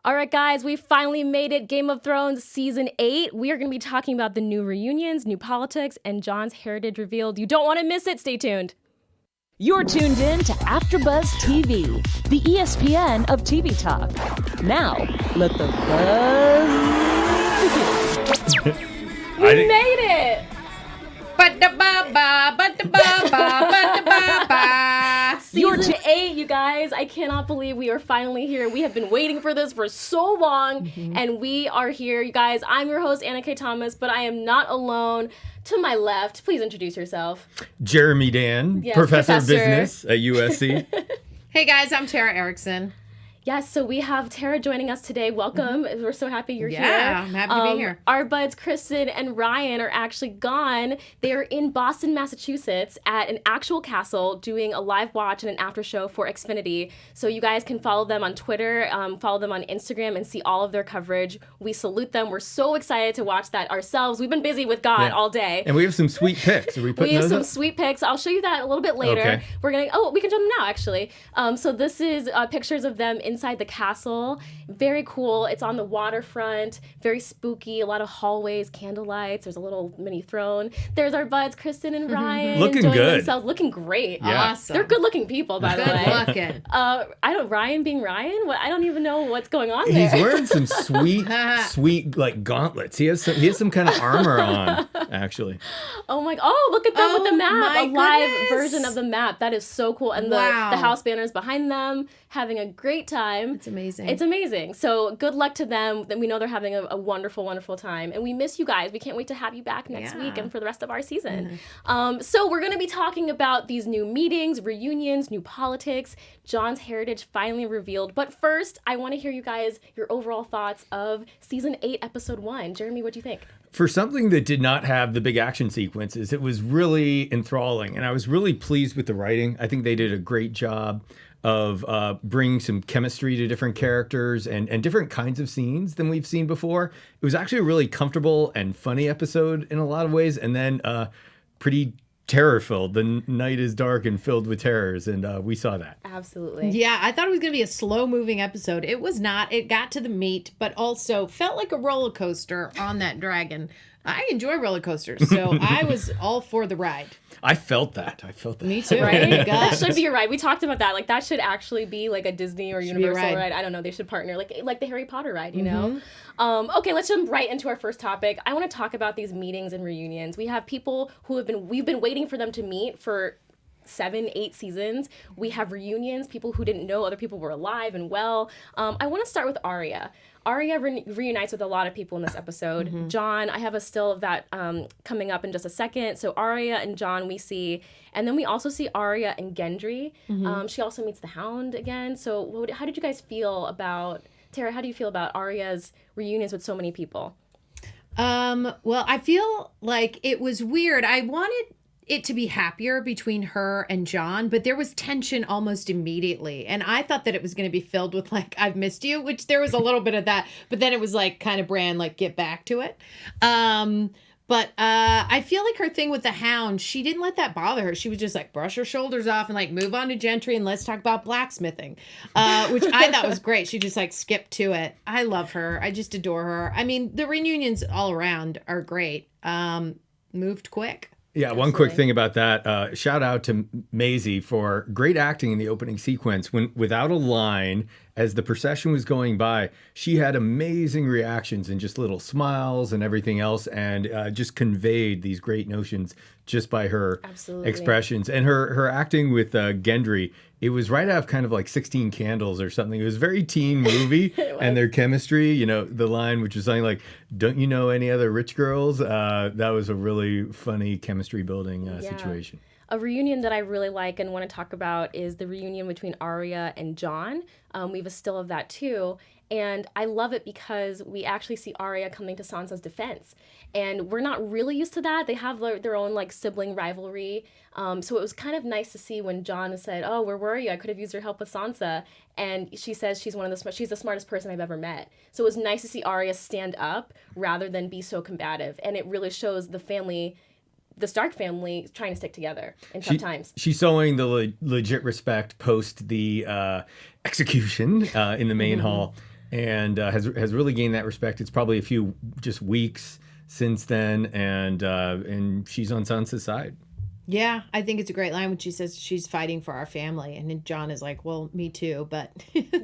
All right, guys, we finally made it. Game of Thrones Season 8. We are going to be talking about the new reunions, new politics, and Jon's heritage revealed. You don't want to miss it. Stay tuned. You're tuned in to AfterBuzz TV, the ESPN of TV talk. Now, let the buzz begin. We made it! Season 8, you guys. I cannot believe we are finally here. We have been waiting for this for so long, and we are here. You guys, I'm your host, Anna K. Thomas, but I am not alone. To my left, please introduce yourself. Jeremy Dann, yes, professor of business at USC. Hey guys, I'm Tara Erickson. Yes, so we have Tara joining us today. Welcome. We're so happy you're here. Yeah, I'm happy to be here. Our buds, Kristen and Ryan, are actually gone. They are in Boston, Massachusetts at an actual castle doing a live watch and an after show for Xfinity. So you guys can follow them on Twitter, follow them on Instagram, and see all of their coverage. We salute them. We're so excited to watch that ourselves. We've been busy with God all day. And we have some sweet pics. Are we putting have those some up? Sweet pics. I'll show you that a little bit later. Okay. We can show them now, actually. So this is pictures of them inside the castle. Very cool. It's on the waterfront. Very spooky. A lot of hallways, candle lights. There's a little mini throne. There's our buds, Kristen and Ryan. Looking enjoying good. themselves. Looking great. Yeah. Awesome. They're good-looking people, by the way. Good looking. Ryan being Ryan. I don't even know what's going on there. He's wearing some sweet like gauntlets. He has some kind of armor on, actually. Oh, look at them with the map. my A live goodness. version of the map. That is so cool. And Wow. the house banners behind them, having a great time. It's amazing. It's amazing. So good luck to them. We know they're having a wonderful, wonderful time. And we miss you guys. We can't wait to have you back next week and for the rest of our season. So we're going to be talking about these new meetings, reunions, new politics, Jon's heritage finally revealed. But first, I want to hear you guys, your overall thoughts of Season 8, Episode 1. Jeremy, what do you think? For something that did not have the big action sequences, it was really enthralling. And I was really pleased with the writing. I think they did a great job of bringing some chemistry to different characters and different kinds of scenes than we've seen before. It was actually a really comfortable and funny episode in a lot of ways, and then pretty terror-filled. The night is dark and filled with terrors, and we saw that. Absolutely. Yeah, I thought it was going to be a slow-moving episode. It was not. It got to the meat, but also felt like a roller coaster on that dragon. I enjoy roller coasters, so I was all for the ride. I felt that. Me too. Right? God. That should be a ride. We talked about that. Like, that should actually be like a Disney or Universal ride. I don't know. They should partner, like the Harry Potter ride, you know? Okay, let's jump right into our first topic. I want to talk about these meetings and reunions. We have people we've been waiting for them to meet for 7, 8 seasons. We have reunions, people who didn't know other people were alive and well. I want to start with Arya. Arya reunites with a lot of people in this episode. Jon, I have a still of that coming up in just a second. So Arya and Jon we see. And then we also see Arya and Gendry. She also meets the Hound again. So how did you guys feel about, Tara, how do you feel about Arya's reunions with so many people? Well, I feel like it was weird. I wanted it to be happier between her and Jon, but there was tension almost immediately. And I thought that it was going to be filled with like, I've missed you, which there was a little bit of that, but then it was like kind of Bran, like, get back to it. But I feel like her thing with the Hound, she didn't let that bother her. She was just like, brush her shoulders off and like move on to Gentry and let's talk about blacksmithing, which I thought was great. She just like skipped to it. I love her. I just adore her. I mean, the reunions all around are great. Moved quick. Yeah, one quick thing about that. Shout out to Maisie for great acting in the opening sequence. When without a line, as the procession was going by, she had amazing reactions and just little smiles and everything else, and just conveyed these great notions just by her expressions. And her acting with Gendry, it was right out of kind of like 16 Candles or something. It was very teen movie, and their chemistry, you know, the line which was something like, don't you know any other rich girls? That was a really funny chemistry building situation. A reunion that I really like and want to talk about is the reunion between Arya and Jon. We have a still of that too. And I love it because we actually see Arya coming to Sansa's defense. And we're not really used to that. They have their own like sibling rivalry. So it was kind of nice to see when Jon said, oh, where were you? I could have used your help with Sansa. And she says she's she's the smartest person I've ever met. So it was nice to see Arya stand up rather than be so combative. And it really shows the Stark family trying to stick together in tough times. She's showing the legit respect post the execution in the main hall. and has really gained that respect. It's probably a few just weeks since then, and she's on Sansa's side. Yeah, I think it's a great line when she says she's fighting for our family, and then John is like, "Well, me too," but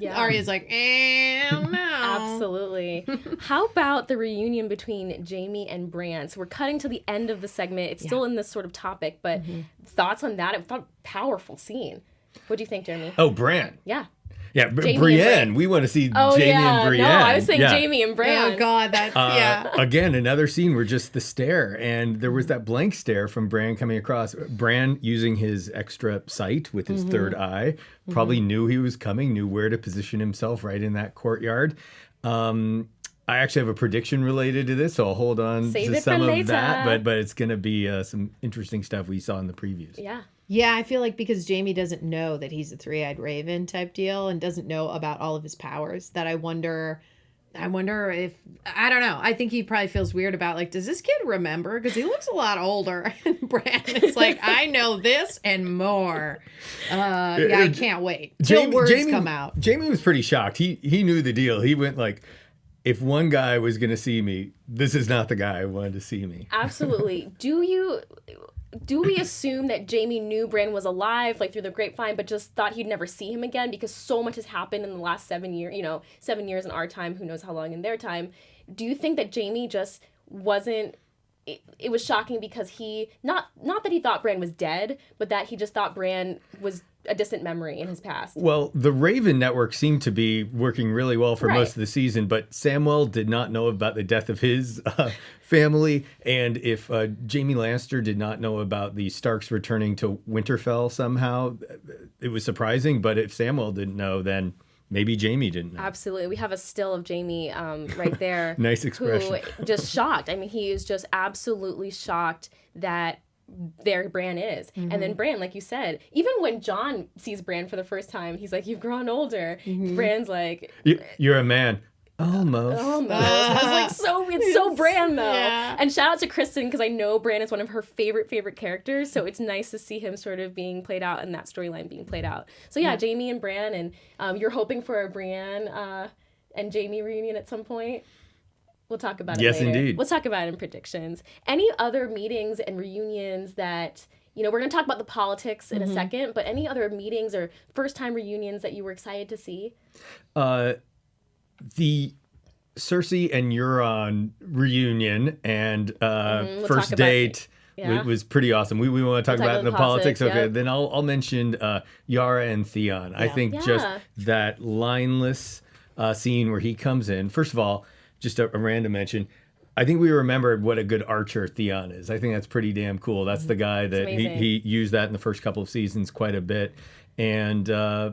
Arya's like, no. Absolutely. How about the reunion between Jaime and Bran? So we're cutting to the end of the segment. It's still in this sort of topic, but thoughts on that? It felt powerful scene. What do you think, Jeremy? Oh, Bran. Yeah. Yeah, Brienne. We want to see Jaime and Brienne. No, I was saying Jaime and Bran. Oh, God. Again, another scene where just the stare. And there was that blank stare from Bran coming across. Bran using his extra sight with his third eye. Probably knew he was coming, knew where to position himself right in that courtyard. I actually have a prediction related to this, so I'll hold on to some of that. But it's going to be some interesting stuff we saw in the previews. Yeah. Yeah, I feel like because Jaime doesn't know that he's a three-eyed raven type deal and doesn't know about all of his powers, that I wonder if, I don't know. I think he probably feels weird about, like, does this kid remember? Because he looks a lot older. And Bran is like, I know this and more. I can't wait till words come out. Jaime was pretty shocked. He knew the deal. He went like, if one guy was going to see me, this is not the guy who wanted to see me. Absolutely. Do we assume that Jaime knew Bran was alive, like through the grapevine, but just thought he'd never see him again because so much has happened in the last 7 years, 7 years in our time, who knows how long in their time. Do you think that Jaime just wasn't, it was shocking because he, not that he thought Bran was dead, but that he just thought Bran was a distant memory in his past? Well, the Raven Network seemed to be working really well for most of the season, but Samwell did not know about the death of his family, and if Jaime Lannister did not know about the Starks returning to Winterfell somehow, it was surprising, but if Samwell didn't know, then maybe Jaime didn't know. Absolutely. We have a still of Jaime right there. Nice expression. Who just shocked. I mean, he is just absolutely shocked that there Bran is. And then Bran, like you said, even when Jon sees Bran for the first time, he's like, you've grown older. Bran's like, you're a man. Almost. I was like, it's so Bran though. Yeah. And shout out to Kristen, because I know Bran is one of her favorite characters. So it's nice to see him sort of being played out and that storyline being played out. So yeah, Jaime and Bran, and you're hoping for a Brienne and Jaime reunion at some point. We'll talk about it later. Yes, indeed. We'll talk about it in predictions. Any other meetings and reunions that, we're going to talk about the politics in a second, but any other meetings or first-time reunions that you were excited to see? The Cersei and Euron reunion and first date was pretty awesome. We want to talk about the politics. Okay, then I'll mention Yara and Theon. I think just that lineless scene where he comes in. First of all, just a random mention. I think we remembered what a good archer Theon is. I think that's pretty damn cool. That's the guy that he used that in the first couple of seasons quite a bit, and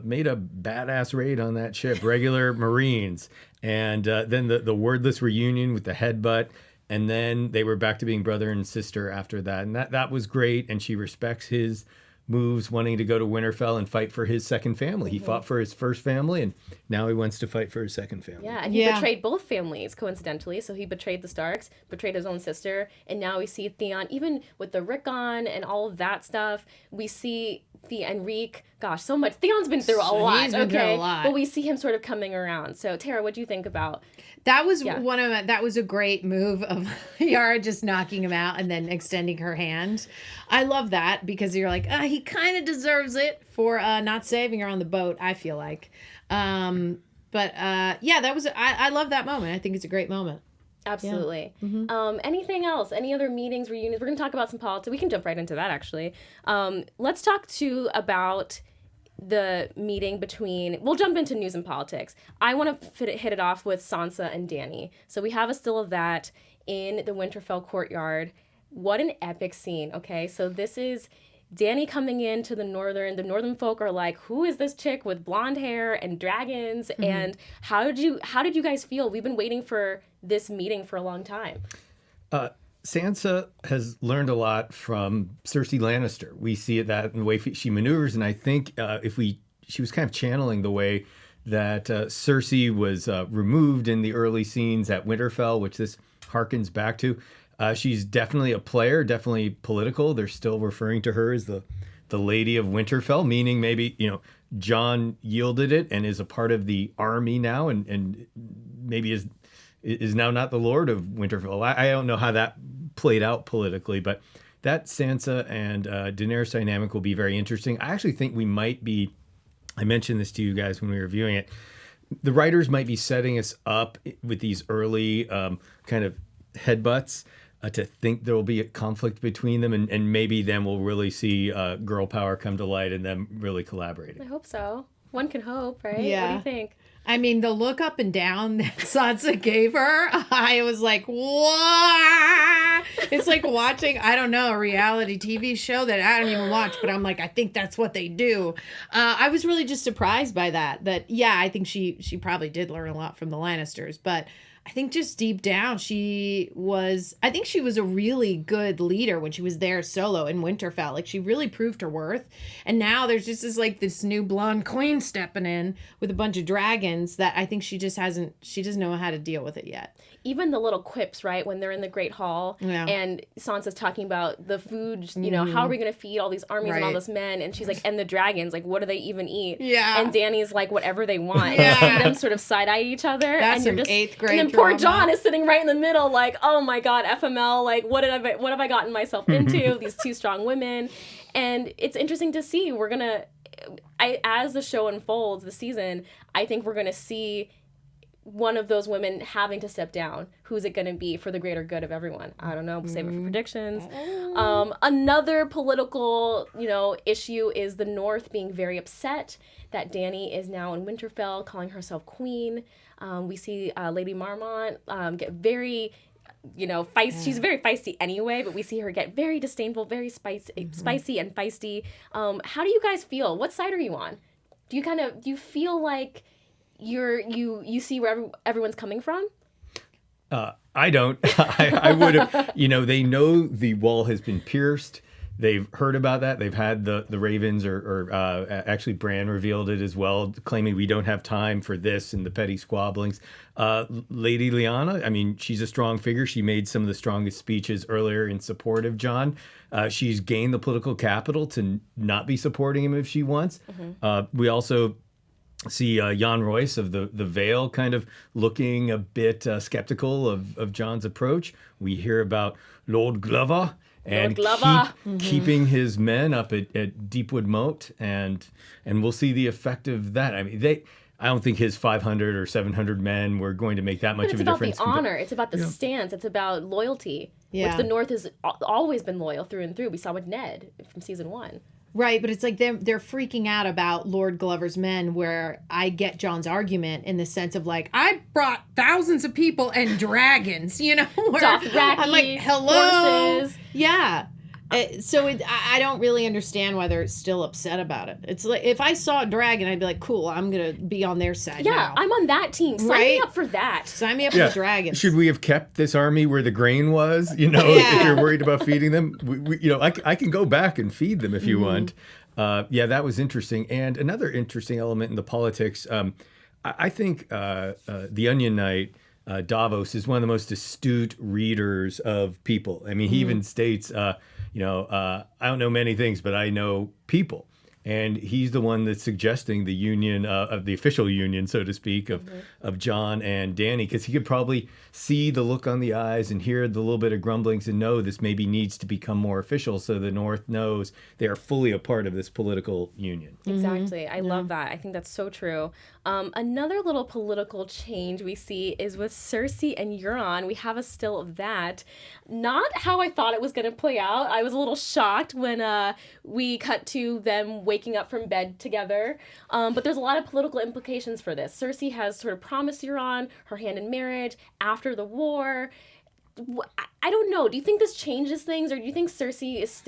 made a badass raid on that ship, regular Marines. And then the wordless reunion with the headbutt, and then they were back to being brother and sister after that. And that was great, and she respects his moves, wanting to go to Winterfell and fight for his second family. He fought for his first family, and now he wants to fight for his second family. Yeah, and he betrayed both families, coincidentally. So he betrayed the Starks, betrayed his own sister, and now we see Theon, even with the Rickon and all of that stuff, we see Enrique, gosh, so much. Theon's been through a lot. He's been through a lot. But we see him sort of coming around. So Tara, what do you think about that? That was a great move of Yara just knocking him out and then extending her hand. I love that because you're like, he kind of deserves it for not saving her on the boat, I feel like. That was I love that moment. I think it's a great moment. Absolutely. Yeah. Anything else? Any other meetings, reunions? We're going to talk about some politics. We can jump right into that, actually. Let's talk, too, about the meeting between... We'll jump into news and politics. I want to hit it off with Sansa and Dany. So we have a still of that in the Winterfell courtyard. What an epic scene, okay? So this is Dany coming into the northern folk are like, who is this chick with blonde hair and dragons? And how did you guys feel? We've been waiting for this meeting for a long time. Sansa has learned a lot from Cersei Lannister. We see that in the way she maneuvers, and I think she was kind of channeling the way that Cersei was removed in the early scenes at Winterfell, which this harkens back to. She's definitely a player, definitely political. They're still referring to her as the Lady of Winterfell, meaning maybe, Jon yielded it and is a part of the army now and maybe is now not the Lord of Winterfell. I don't know how that played out politically, but that Sansa and Daenerys dynamic will be very interesting. I actually think we might be, I mentioned this to you guys when we were viewing it, the writers might be setting us up with these early kind of headbutts to think there will be a conflict between them, and maybe then we'll really see girl power come to light and them really collaborating. I hope so. One can hope, right? Yeah. What do you think? I mean, the look up and down that Sansa gave her, I was like, what? It's like watching, I don't know, a reality TV show that I don't even watch, but I'm like, I think that's what they do. I was really just surprised by that, yeah, I think she probably did learn a lot from the Lannisters, but I think just deep down, I think she was a really good leader when she was there solo in Winterfell. Like, she really proved her worth. And now there's just this new blonde queen stepping in with a bunch of dragons that I think she doesn't know how to deal with it yet. Even the little quips, right, when they're in the Great Hall and Sansa's talking about the food, how are we going to feed all these armies and all this men? And she's like, and the dragons, like, what do they even eat? Yeah. And Dany's like, whatever they want. And you see them sort of side-eye each other. That's and some 8th grade and then poor Jon is sitting right in the middle, like, oh my God, FML, like, what have I gotten myself into? These two strong women. And it's interesting to see. As the show unfolds, the season, I think we're going to see one of those women having to step down. Who's it going to be for the greater good of everyone? I don't know. We'll save it for predictions. Another political, issue is the North being very upset that Dany is now in Winterfell, calling herself queen. We see Lady Marmont get very, feisty. She's very feisty anyway, but we see her get very disdainful, very spicy and feisty. How do you guys feel? What side are you on? Do you feel like you see where everyone's coming from? I don't. I would have. They know the wall has been pierced. They've heard about that. They've had the Ravens or actually Bran revealed it as well, claiming we don't have time for this and the petty squabblings. Lady Lyanna, I mean, she's a strong figure. She made some of the strongest speeches earlier in support of Jon. She's gained the political capital to not be supporting him if she wants. We also see Jan Royce of the Vale kind of looking a bit skeptical of Jon's approach. We hear about Lord Glover and keeping his men up at Deepwood Moat, and we'll see the effect of that. I mean, I don't think his 500 or 700 men were going to make that much of a difference. It's about the honor. It's about the stance. It's about loyalty, which the North has always been loyal through and through. We saw with Ned from season 1. Right, but it's like they're freaking out about Lord Glover's men, where I get Jon's argument in the sense of like, I brought thousands of people and dragons, where I'm like, hello, horses. Yeah. So I don't really understand why they're still upset about it. It's like, if I saw a dragon, I'd be like, cool, I'm going to be on their side now. Yeah, I'm on that team. Sign me up for that. Sign me up for the dragons. Should we have kept this army where the grain was? If you're worried about feeding them, I can go back and feed them if you want. That was interesting. And another interesting element in the politics, I think the Onion Knight, Davos, is one of the most astute readers of people. I mean, he even states, I don't know many things, but I know people. And he's the one that's suggesting the union, of the official union, so to speak, of Jon and Dany, because he could probably see the look on the eyes and hear the little bit of grumblings and know this maybe needs to become more official, so the North knows they are fully a part of this political union. Exactly. I love that. I think that's so true. Another little political change we see is with Cersei and Euron. We have a still of that. Not how I thought it was going to play out. I was a little shocked when we cut to them waking up from bed together. But there's a lot of political implications for this. Cersei has sort of promised Euron her hand in marriage after the war. I don't know. Do you think this changes things, or do you think Cersei's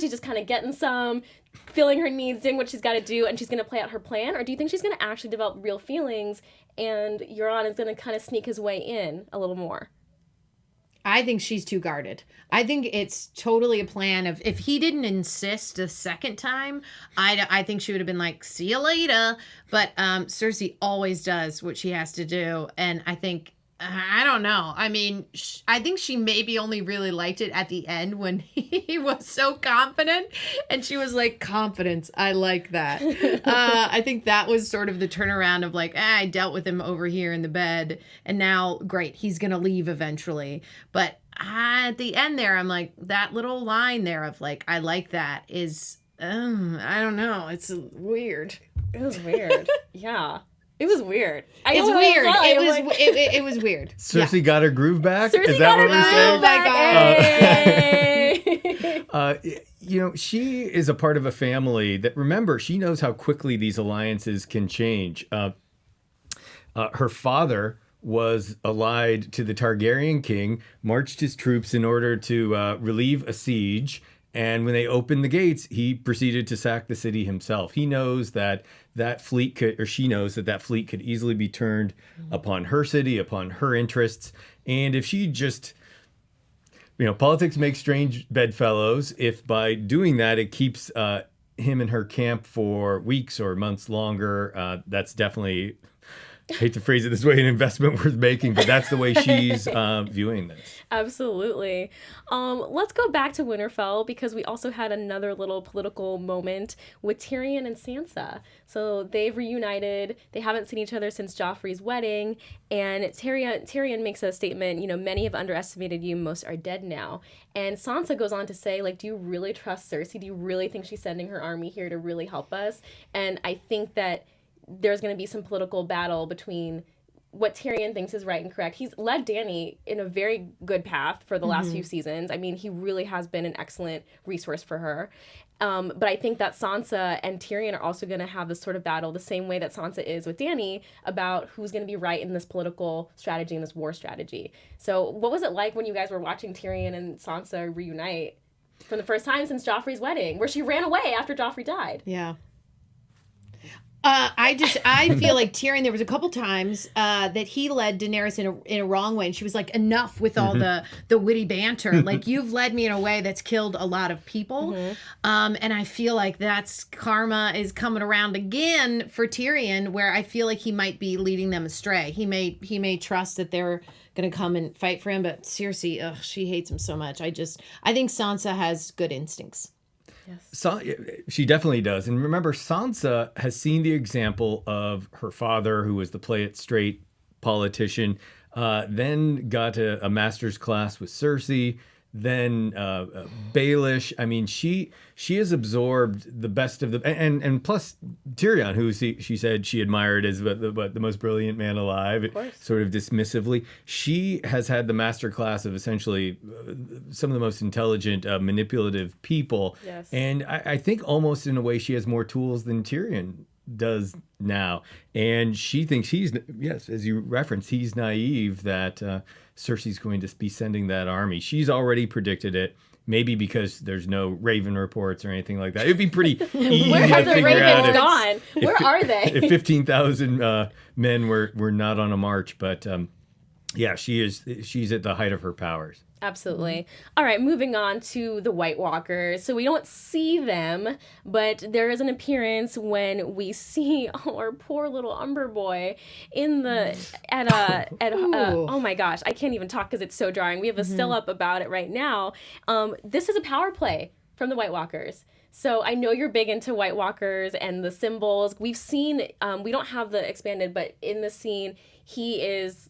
just kind of getting some, feeling her needs, doing what she's got to do, and she's going to play out her plan? Or do you think she's going to actually develop real feelings and Euron is going to kind of sneak his way in a little more? I think she's too guarded. I think it's totally a plan of, if he didn't insist a second time, I think she would have been like, see you later. But Cersei always does what she has to do. And I think I don't know. I mean, I think she maybe only really liked it at the end when he was so confident. And she was like, confidence. I like that. I think that was sort of the turnaround of like, I dealt with him over here in the bed. And now, great, he's going to leave eventually. But at the end there, I'm like, that little line there of like, I like that is, I don't know. It's weird. It was weird. Yeah. It was weird. It's weird. It was weird. Cersei got her groove back? Cersei Is that what we're saying? Oh my God. You know, she is a part of a family that, remember, she knows how quickly these alliances can change. Her father was allied to the Targaryen king, marched his troops in order to relieve a siege. And when they opened the gates, he proceeded to sack the city himself. He knows that fleet could, or she knows that fleet could easily be turned upon her city, upon her interests. And if she just, politics make strange bedfellows. If by doing that, it keeps him in her camp for weeks or months longer, that's definitely, I hate to phrase it this way, an investment worth making, but that's the way she's viewing this. Absolutely. Let's go back to Winterfell because we also had another little political moment with Tyrion and Sansa. So they've reunited. They haven't seen each other since Joffrey's wedding. And Tyrion makes a statement, many have underestimated you, most are dead now. And Sansa goes on to say, like, do you really trust Cersei? Do you really think she's sending her army here to really help us? And I think that there's going to be some political battle between what Tyrion thinks is right and correct. He's led Dany in a very good path for the last few seasons. I mean, he really has been an excellent resource for her. But I think that Sansa and Tyrion are also going to have this sort of battle the same way that Sansa is with Dany about who's going to be right in this political strategy and this war strategy. So what was it like when you guys were watching Tyrion and Sansa reunite for the first time since Joffrey's wedding, where she ran away after Joffrey died? Yeah. I feel like Tyrion, there was a couple times that he led Daenerys in a wrong way. And she was like, enough with all the witty banter. Like, you've led me in a way that's killed a lot of people. And I feel like that's karma is coming around again for Tyrion, where I feel like he might be leading them astray. He may trust that they're going to come and fight for him. But Cersei, she hates him so much. I think Sansa has good instincts. Yes. She definitely does. And remember, Sansa has seen the example of her father, who was the play it straight politician, then got a master's class with Cersei, then Baelish. I mean, she has absorbed the best of the, and plus Tyrion, who she said she admired as the most brilliant man alive, sort of dismissively. She has had the master class of essentially some of the most intelligent, manipulative people. Yes. And I think almost in a way she has more tools than Tyrion does now. And she thinks yes, as you referenced, he's naive that Cersei's going to be sending that army. She's already predicted it. Maybe because there's no Raven reports or anything like that. It'd be pretty easy Where to have the figure out Ravens gone? Where are they? If 15,000 men were not on a march. But yeah, she's at the height of her powers. Absolutely. All right, moving on to the White Walkers. So we don't see them, but there is an appearance when we see our poor little Umber boy oh my gosh, I can't even talk because it's so jarring. We have a still up about it right now. This is a power play from the White Walkers. So I know you're big into White Walkers and the symbols. We've seen, we don't have the expanded, but in the scene, he is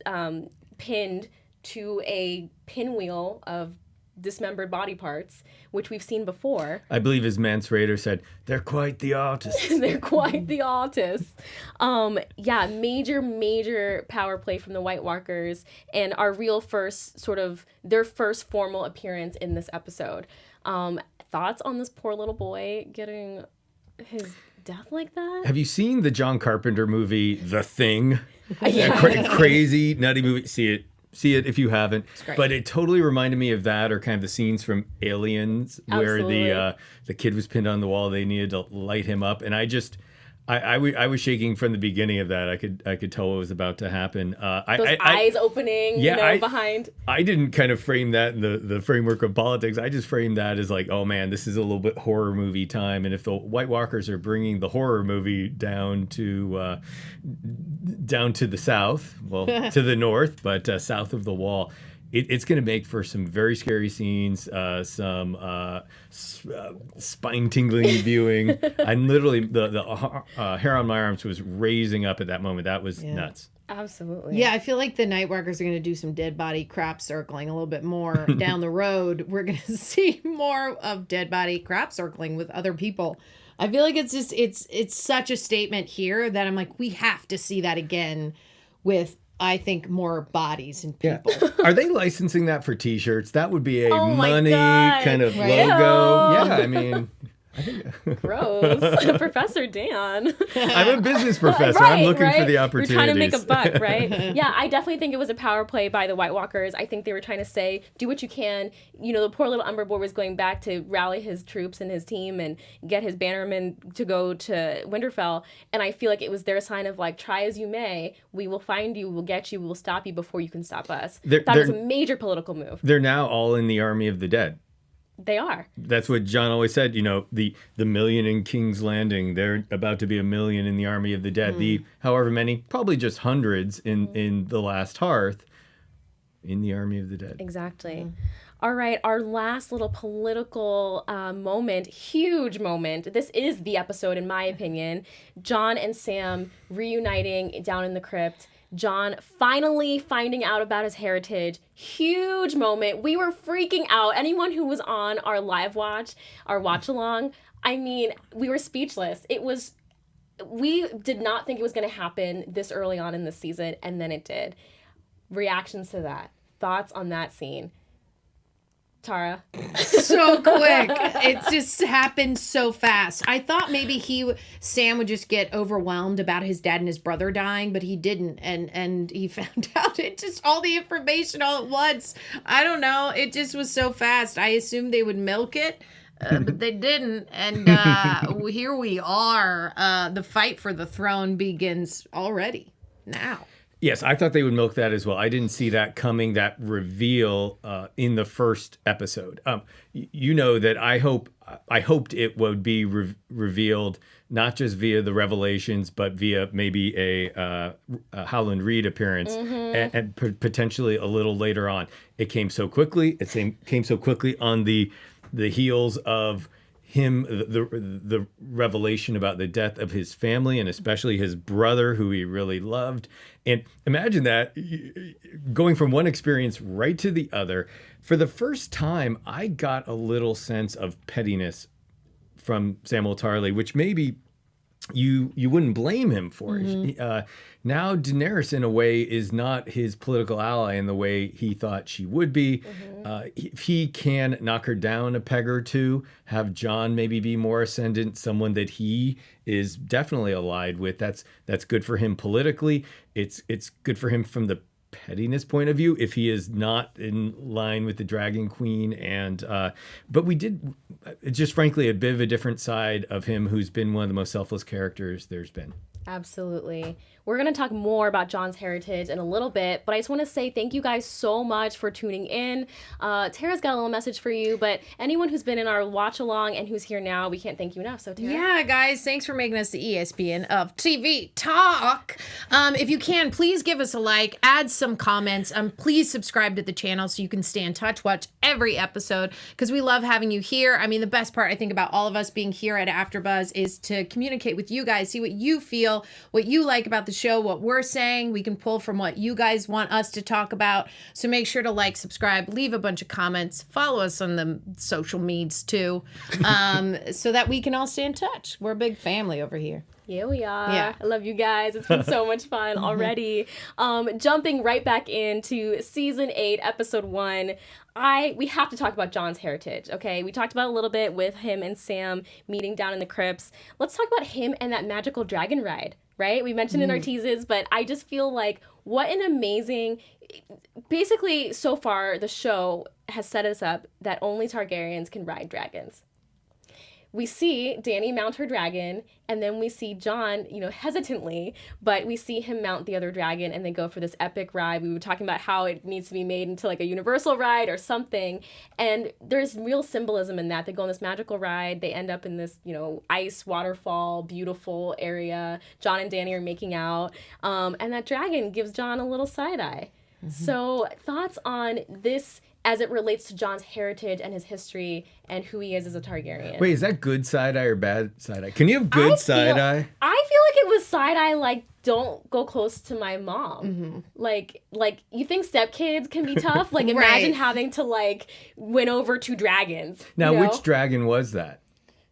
pinned to a pinwheel of dismembered body parts, which we've seen before. I believe his Mance Raider said, they're quite the artists. They're quite the artists. Yeah, major power play from the White Walkers and our real their first formal appearance in this episode. Thoughts on this poor little boy getting his death like that? Have you seen the John Carpenter movie, The Thing? Yeah. Crazy, nutty movie. See it if you haven't. But it totally reminded me of that, or kind of the scenes from Aliens, where the kid was pinned on the wall. They needed to light him up, and I was shaking from the beginning of that. I could tell what was about to happen. Those eyes opening, behind. I didn't kind of frame that in the framework of politics. I just framed that as like, oh man, this is a little bit horror movie time. And if the White Walkers are bringing the horror movie down to the south, well, to the north, but south of the Wall. It's going to make for some very scary scenes, some spine-tingling viewing. I'm literally, the hair on my arms was raising up at that moment. That was nuts. Absolutely. Yeah, I feel like the Nightwalkers are going to do some dead body crap circling a little bit more down the road. We're going to see more of dead body crap circling with other people. I feel like it's such a statement here that I'm like, we have to see that again with, I think, more bodies and people. Yeah. Are they licensing that for T-shirts? That would be a money God. kind of Right. logo. Yeah, I mean... Gross. Professor Dan. I'm a business professor. I'm looking for the opportunities. You're trying to make a buck, right? Yeah, I definitely think it was a power play by the White Walkers. I think they were trying to say, do what you can. The poor little Umber boy was going back to rally his troops and his team and get his bannermen to go to Winterfell. And I feel like it was their sign of like, try as you may, we will find you, we will get you, we will stop you before you can stop us. That was a major political move. They're now all in the army of the dead. They are. That's what John always said. The million in King's Landing. They're about to be 1 million in the army of the dead. The however many, probably just hundreds in the last Hearth, in the army of the dead. Exactly. All right, our last little political moment, huge moment. This is the episode, in my opinion. Jon and Sam reuniting down in the crypt. Jon finally finding out about his heritage. Huge moment. We were freaking out. Anyone who was on our live watch, our watch along, I mean, we were speechless. We did not think it was going to happen this early on in the season, and then it did. Reactions to that. Thoughts on that scene. Tara? So quick. It just happened so fast. I thought maybe Sam would just get overwhelmed about his dad and his brother dying, but he didn't. And he found out it just all the information all at once. I don't know. It just was so fast. I assumed they would milk it. But they didn't. And here we are. The fight for the throne begins already now. Yes, I thought they would milk that as well. I didn't see that coming, that reveal in the first episode. That I hoped it would be revealed not just via the revelations, but via maybe a Howland Reed appearance and potentially a little later on. It came so quickly. It came so quickly on the heels of him, the revelation about the death of his family and especially his brother, who he really loved. And imagine that, going from one experience right to the other. For the first time, I got a little sense of pettiness from Samwell Tarly, which maybe you wouldn't blame him for. Now Daenerys, in a way, is not his political ally in the way he thought she would be. If he can knock her down a peg or two, have Jon maybe be more ascendant, someone that he is definitely allied with, that's good for him politically. It's good for him from the pettiness point of view if he is not in line with the Dragon Queen. And but we did just frankly a bit of a different side of him, who's been one of the most selfless characters there's been. Absolutely. We're going to talk more about Jon's heritage in a little bit, but I just want to say thank you guys so much for tuning in. Tara's got a little message for you, but anyone who's been in our watch along and who's here now, we can't thank you enough. So Tara? Yeah, guys, thanks for making us the ESPN of TV Talk. If you can, please give us a like, add some comments. Please subscribe to the channel so you can stay in touch, watch every episode, because we love having you here. I mean, the best part, I think, about all of us being here at AfterBuzz is to communicate with you guys, see what you feel, what you like about the show, what we're saying. We can pull from what you guys want us to talk about. So make sure to like, subscribe, leave a bunch of comments, follow us on the social medias too, so that we can all stay in touch. We're a big family over here. Yeah, we are. Yeah. I love you guys. It's been so much fun already. Jumping right back into season 8, episode 1. We have to talk about Jon's heritage, okay? We talked about a little bit with him and Sam meeting down in the crypts. Let's talk about him and that magical dragon ride, right? We mentioned in our teases, but I just feel like what an amazing... Basically, so far, the show has set us up that only Targaryens can ride dragons. we see Dany mount her dragon, and then we see Jon, hesitantly, but we see him mount the other dragon, and they go for this epic ride. We were talking about how it needs to be made into like a universal ride or something, and there's real symbolism in that. They go on this magical ride. They end up in this, ice waterfall, beautiful area. Jon and Dany are making out, and that dragon gives Jon a little side eye. Mm-hmm. So, thoughts on this as it relates to Jon's heritage and his history and who he is as a Targaryen. Wait, is that good side eye or bad side eye? Can you have good side eye? I feel like it was side eye, like, don't go close to my mom. Mm-hmm. Like you think stepkids can be tough? Like, imagine having to, like, win over 2 dragons. Now, which dragon was that?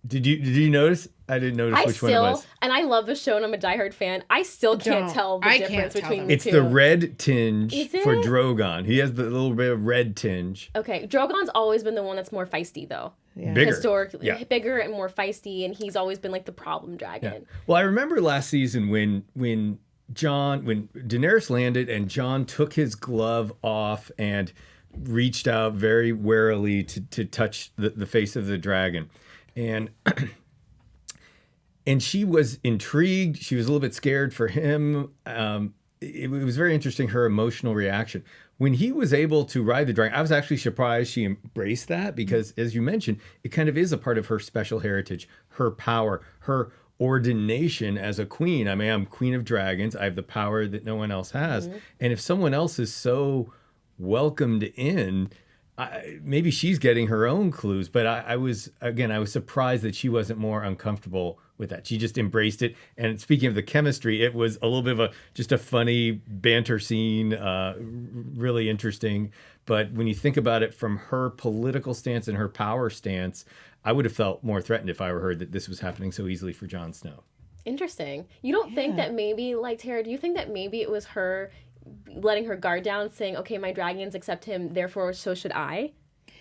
Did you notice? I didn't notice which one it was. And I love the show and I'm a diehard fan. I still can't tell the difference between the two. It's the red tinge for Drogon. He has the little bit of red tinge. Okay. Drogon's always been the one that's more feisty, though. Yeah. Bigger. Historically. Yeah. Bigger and more feisty, and he's always been like the problem dragon. Yeah. Well, I remember last season when Daenerys landed and Jon took his glove off and reached out very warily to touch the face of the dragon. And she was intrigued. She was a little bit scared for him. It was very interesting, her emotional reaction. When he was able to ride the dragon, I was actually surprised she embraced that because, as you mentioned, it kind of is a part of her special heritage, her power, her ordination as a queen. I mean, I'm queen of dragons. I have the power that no one else has. Mm-hmm. And if someone else is so welcomed in, maybe she's getting her own clues, but I was surprised that she wasn't more uncomfortable with that. She just embraced it. And speaking of the chemistry, it was a little bit of just a funny banter scene, really interesting. But when you think about it from her political stance and her power stance, I would have felt more threatened if I were heard that this was happening so easily for Jon Snow. Interesting. You don't think that maybe, like, Tara, do you think that maybe it was her letting her guard down, saying, okay, my dragons accept him, therefore so should I?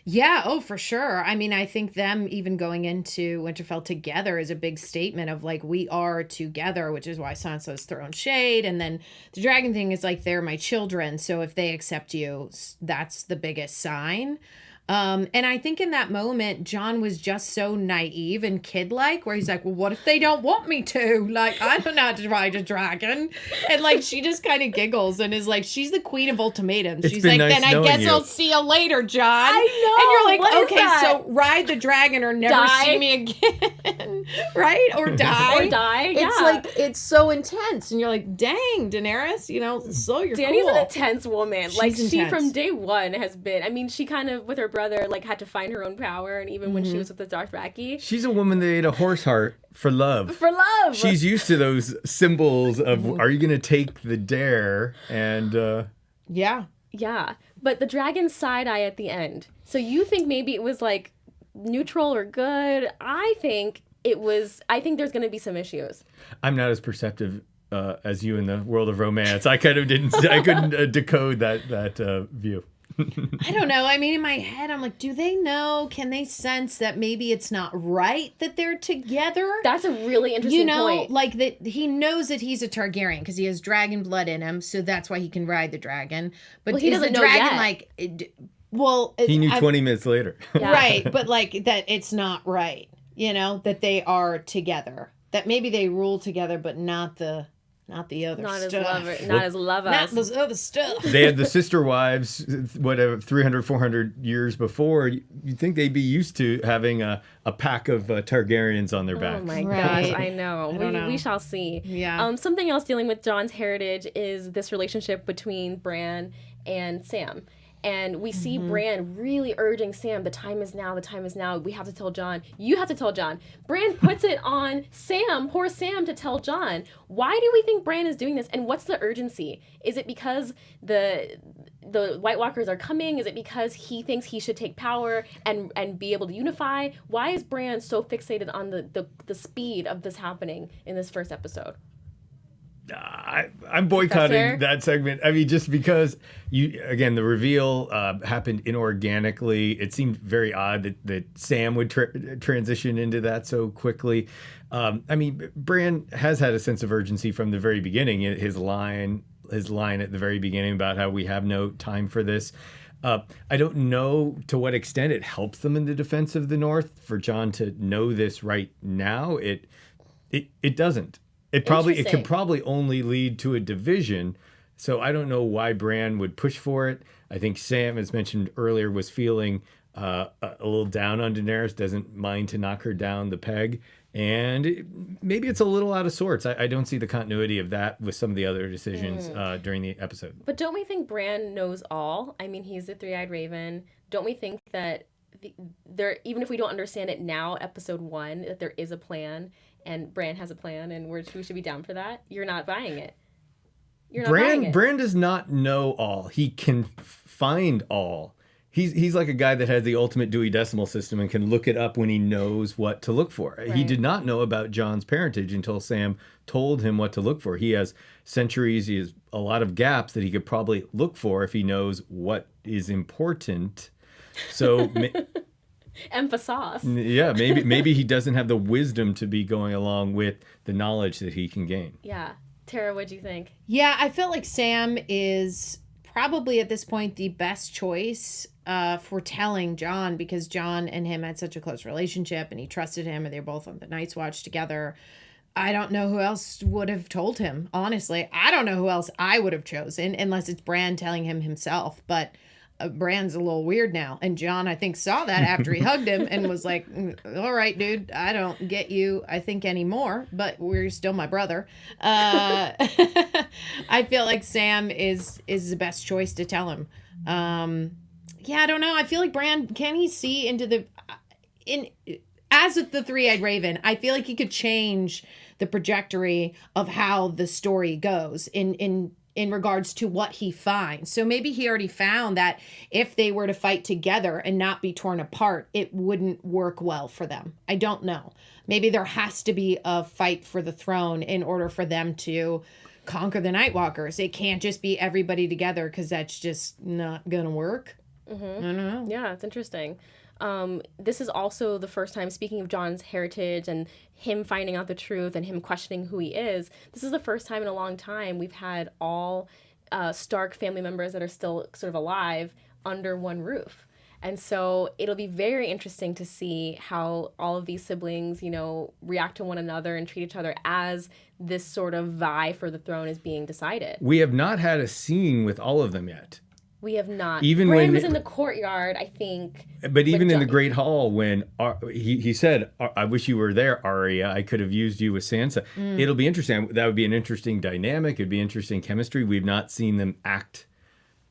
Yeah, for sure. I mean, I think them even going into Winterfell together is a big statement of, like, we are together, which is why Sansa's throwing shade. And then the dragon thing is, like, they're my children, so if they accept you, that's the biggest sign. And I think in that moment, Jon was just so naive and kid-like, where he's like, well, what if they don't want me to? Like, I don't know how to ride a dragon. And, like, she just kind of giggles and is like, she's the queen of ultimatums. She's like, nice, then I guess I'll see you later, Jon. I know. And you're like, okay, so ride the dragon or never see me again. Right? Or die. Or die, yeah. It's like, it's so intense. And you're like, dang, Daenerys, so you're Dany's cool. an intense woman. She's like, intense. She from day one has been, I mean, she kind of, with her brother, like, had to find her own power, and even when she was with the Dothraki. She's a woman that ate a horse heart for love. For love! She's used to those symbols of, are you going to take the dare? And, Yeah. Yeah. But the dragon side eye at the end. So you think maybe it was, like, neutral or good? I think there's going to be some issues. I'm not as perceptive as you in the world of romance. I couldn't decode that view. I don't know. I mean, in my head, I'm like, do they know? Can they sense that maybe it's not right that they're together? That's a really interesting point. Like that he knows that he's a Targaryen because he has dragon blood in him, so that's why he can ride the dragon. But he doesn't know dragon yet. He knew 20 minutes later. Yeah. Right, but like that it's not right, that they are together. That maybe they rule together, but not the other stuff. Not as lovers. Not those other stuff. They had the sister wives, whatever, 300, 400 years before. You'd think they'd be used to having a pack of Targaryens on their backs. Oh my gosh, I know. We shall see. Yeah. Something else dealing with Jon's heritage is this relationship between Bran and Sam. And we see Bran really urging Sam, the time is now, we have to tell Jon, you have to tell Jon. Bran puts it on Sam, poor Sam, to tell Jon. Why do we think Bran is doing this, and what's the urgency? Is it because the White Walkers are coming? Is it because he thinks he should take power and be able to unify? Why is Bran so fixated on the speed of this happening in this first episode? I'm boycotting that segment. I mean, just because the reveal happened inorganically. It seemed very odd that Sam would transition into that so quickly. I mean, Bran has had a sense of urgency from the very beginning. His line at the very beginning about how we have no time for this. I don't know to what extent it helps them in the defense of the North for Jon to know this right now. It doesn't. It could probably only lead to a division. So I don't know why Bran would push for it. I think Sam, as mentioned earlier, was feeling a little down on Daenerys, doesn't mind to knock her down the peg. And maybe it's a little out of sorts. I don't see the continuity of that with some of the other decisions during the episode. But don't we think Bran knows all? I mean, he's the three-eyed raven. Don't we think that there, even if we don't understand it now, episode 1, that there is a plan and Bran has a plan and we should be down for that? You're not buying it. Bran does not know all. He can find all. He's like a guy that has the ultimate Dewey Decimal System and can look it up when he knows what to look for. Right. He did not know about Jon's parentage until Sam told him what to look for. He has centuries, he has a lot of gaps that he could probably look for if he knows what is important. So emphasis. Yeah, maybe he doesn't have the wisdom to be going along with the knowledge that he can gain. Yeah. Tara, what do you think? Yeah, I feel like Sam is probably at this point the best choice for telling Jon, because Jon and him had such a close relationship and he trusted him and they were both on the Night's Watch together. I don't know who else would have told him, honestly. I don't know who else I would have chosen unless it's Bran telling him himself. But Bran's a little weird now. And Jon, I think, saw that after he hugged him and was like, all right, dude, I don't get you, I think, anymore, but we're still my brother. I feel like Sam is the best choice to tell him. Yeah, I don't know. I feel like Bran, can he see into as with the three-eyed raven, I feel like he could change the trajectory of how the story goes in regards to what he finds. So maybe he already found that if they were to fight together and not be torn apart, it wouldn't work well for them. I don't know. Maybe there has to be a fight for the throne in order for them to conquer the Nightwalkers. It can't just be everybody together because that's just not going to work. Mm-hmm. I don't know. Yeah, it's interesting. This is also the first time, speaking of Jon's heritage and him finding out the truth and him questioning who he is, this is the first time in a long time we've had all Stark family members that are still sort of alive under one roof. And so it'll be very interesting to see how all of these siblings, react to one another and treat each other as this sort of vie for the throne is being decided. We have not had a scene with all of them yet. We have not. Even Bran when was in the courtyard, I think. But even in the Great Hall, when he said, "I wish you were there, Arya. I could have used you with Sansa." It'll be interesting. That would be an interesting dynamic. It'd be interesting chemistry. We've not seen them act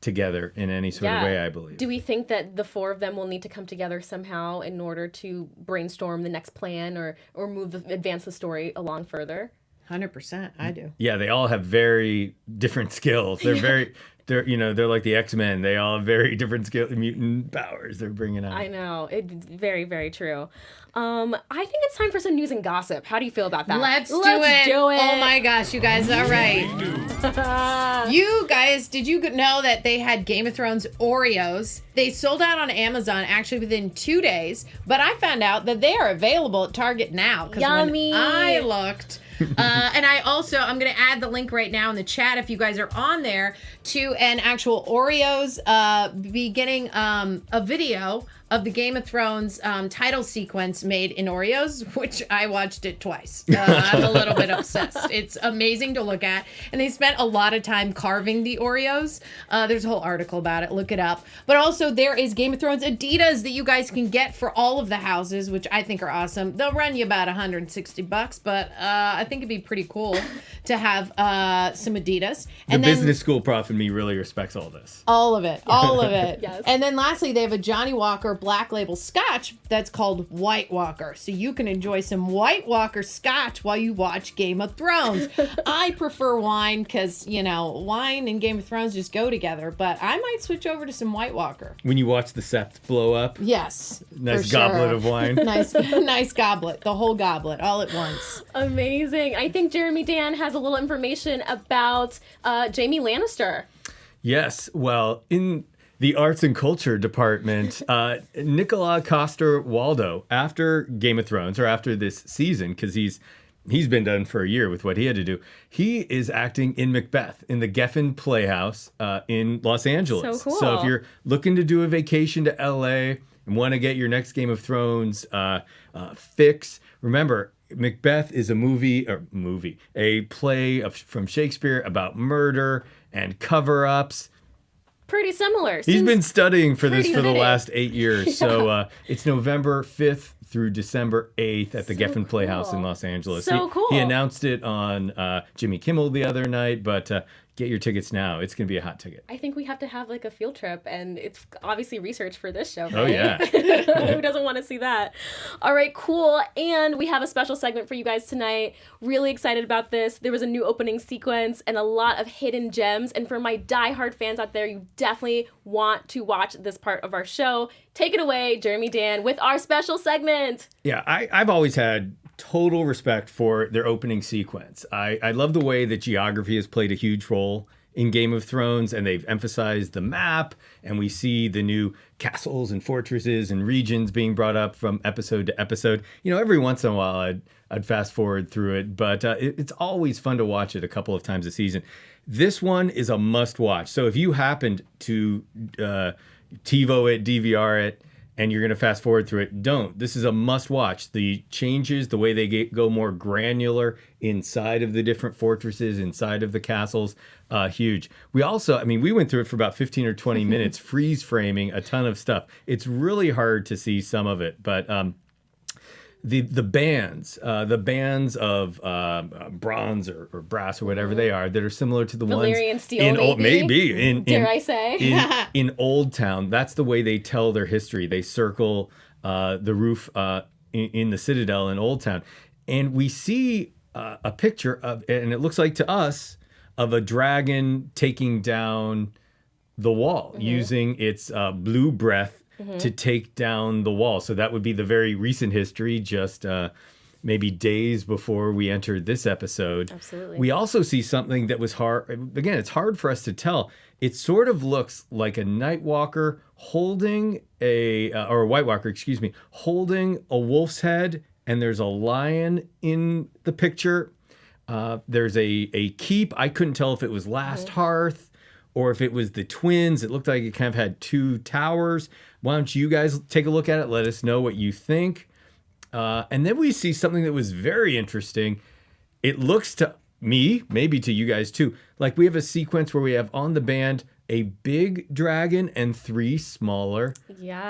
together in any sort of way, I believe. Do we think that the four of them will need to come together somehow in order to brainstorm the next plan or advance the story along further? 100%, I do. Yeah, they all have very different skills. They're like the X-Men. They all have very different mutant powers they're bringing out. I know. It's very, very true. I think it's time for some news and gossip. How do you feel about that? Let's do it. Oh my gosh, you guys. All right. You guys, did you know that they had Game of Thrones Oreos? They sold out on Amazon actually within 2 days, but I found out that they are available at Target now. Yummy. When I looked... and I'm going to add the link right now in the chat if you guys are on there to an actual Oreos beginning a video of the Game of Thrones title sequence made in Oreos, which I watched it twice. I'm a little bit obsessed. It's amazing to look at. And they spent a lot of time carving the Oreos. There's a whole article about it. Look it up. But also there is Game of Thrones Adidas that you guys can get for all of the houses, which I think are awesome. They'll run you about $160, but I think it'd be pretty cool to have some Adidas. And the business school prof in me really respects all this. All of it. All of it. Yes. And then lastly, they have a Johnny Walker Black Label Scotch that's called White Walker. So you can enjoy some White Walker Scotch while you watch Game of Thrones. I prefer wine because, wine and Game of Thrones just go together. But I might switch over to some White Walker. When you watch the Sept blow up? Yes. Nice goblet of wine. Nice goblet. The whole goblet all at once. Amazing. I think Jeremy Dan has a little information about Jaime Lannister. Yes. Well, in the arts and culture department, Nicola Coster-Waldau, after Game of Thrones, or after this season, because he's he's been done for a year with what he had to do. He is acting in Macbeth in the Geffen Playhouse in Los Angeles. So cool. So if you're looking to do a vacation to LA and want to get your next Game of Thrones fix, remember, Macbeth is a play from Shakespeare about murder and cover-ups. Pretty similar. He's been studying for this for the fitting. last 8 years. Yeah. So it's November 5th through December 8th at the Geffen Playhouse in Los Angeles. So cool. He announced it on Jimmy Kimmel the other night, but get your tickets now. It's going to be a hot ticket. I think we have to have like a field trip, and it's obviously research for this show. Right? Oh, yeah. Who doesn't want to see that? All right, cool. And we have a special segment for you guys tonight. Really excited about this. There was a new opening sequence and a lot of hidden gems. And for my diehard fans out there, you definitely want to watch this part of our show. Take it away, Jeremy Dan, with our special segment. Yeah, I've always had total respect for their opening sequence. I love the way that geography has played a huge role in Game of Thrones, and they've emphasized the map, and we see the new castles and fortresses and regions being brought up from episode to episode. You know, every once in a while I'd fast forward through it, but it's always fun to watch it a couple of times a season. This one is a must watch. So if you happened to TiVo it, DVR it, and you're going to fast forward through it, don't. This is a must watch. The changes, the way they go more granular inside of the different fortresses, inside of the castles, huge. We also, we went through it for about 15 or 20 minutes, freeze framing a ton of stuff. It's really hard to see some of it, but the bands of bronze or brass or whatever they are that are similar to the Valyrian ones steel, in old, maybe dare I say in Old Town. That's the way they tell their history. They circle the roof in the Citadel in Old Town, and we see a picture of, and it looks like to us, of a dragon taking down the wall using its blue breath to take down the wall. So that would be the very recent history, just maybe days before we entered this episode. Absolutely. We also see something that was hard. Again, it's hard for us to tell. It sort of looks like a Night Walker holding or a White Walker, excuse me, holding a wolf's head, and there's a lion in the picture. There's a keep. I couldn't tell if it was Last Hearth or if it was the twins. It looked like it kind of had two towers. Why don't you guys take a look at it? Let us know what you think. And then we see something that was very interesting. It looks to me, maybe to you guys too, like we have a sequence where we have on the band a big dragon and 3 smaller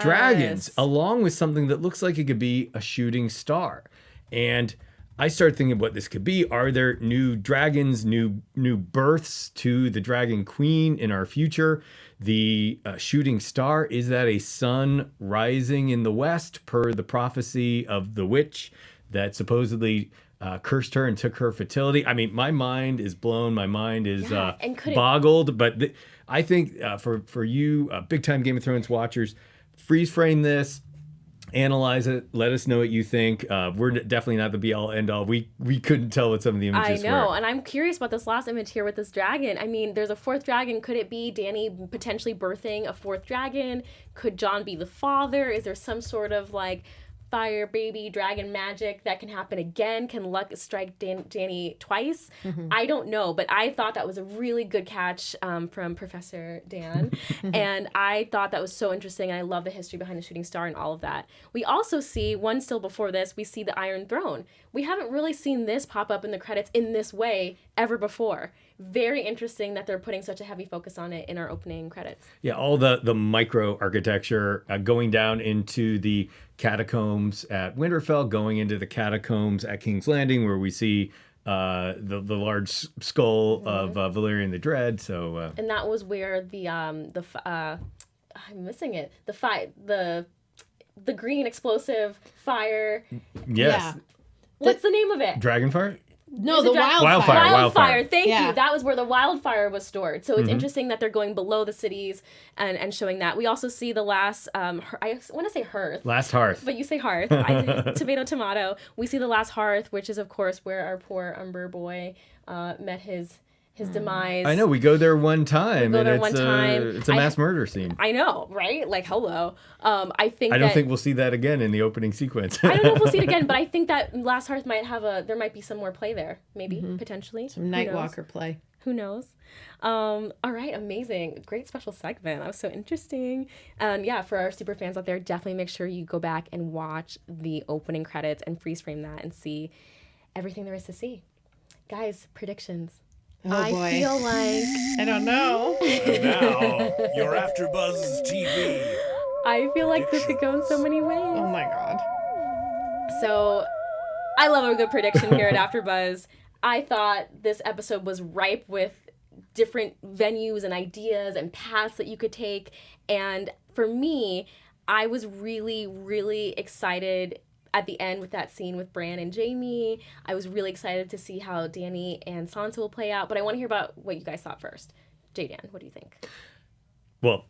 dragons, along with something that looks like it could be a shooting star. And I started thinking what this could be. Are there new dragons, new births to the Dragon Queen in our future? The shooting star, is that a sun rising in the west per the prophecy of the witch that supposedly cursed her and took her fertility? My mind is blown. My mind is boggled. But I think for you, big-time Game of Thrones watchers, freeze frame this. Analyze it. Let us know what you think. We're definitely not the be-all, end-all. We couldn't tell what some of the images were. I know, and I'm curious about this last image here with this dragon. There's a 4th dragon. Could it be Dany potentially birthing a 4th dragon? Could Jon be the father? Is there some sort of fire baby dragon magic that can happen again? Can luck strike Dany twice? I don't know, but I thought that was a really good catch from Professor Dan. And I thought that was so interesting. And I love the history behind the shooting star and all of that. We also see, one still before this, we see the Iron Throne. We haven't really seen this pop up in the credits in this way ever before. Very interesting that they're putting such a heavy focus on it in our opening credits. Yeah, all the micro architecture going down into the catacombs at Winterfell, going into the catacombs at King's Landing, where we see the large skull of Valyrian the Dread. So and that was where I'm missing it. The green explosive fire. Yes. Yeah. What's the name of it? Dragonfire? No, the wildfire. Wildfire. Thank you. That was where the wildfire was stored. So it's interesting that they're going below the cities and showing that. We also see the last, I want to say hearth. Last hearth. But you say hearth. Tomato. We see the last hearth, which is, of course, where our poor Umber boy met his his demise. I know, we go there one time, and it's a mass murder scene. I know, right? Like, hello. I don't think we'll see that again in the opening sequence. I don't know if we'll see it again, but I think that Last Hearth there might be some more play there, maybe, potentially. Some Nightwalker play. Who knows? All right, amazing. Great special segment. That was so interesting. And yeah, for our super fans out there, definitely make sure you go back and watch the opening credits and freeze frame that and see everything there is to see. Guys, predictions. Oh, boy. I feel like... I don't know. And now, your AfterBuzz TV. I feel like this could go in so many ways. Oh, my God. So, I love a good prediction here at AfterBuzz. I thought this episode was ripe with different venues and ideas and paths that you could take. And for me, I was really, really excited at the end with that scene with Bran and Jaime. I was really excited to see how Dany and Sansa will play out. But I want to hear about what you guys thought first. J-Dan, what do you think? Well,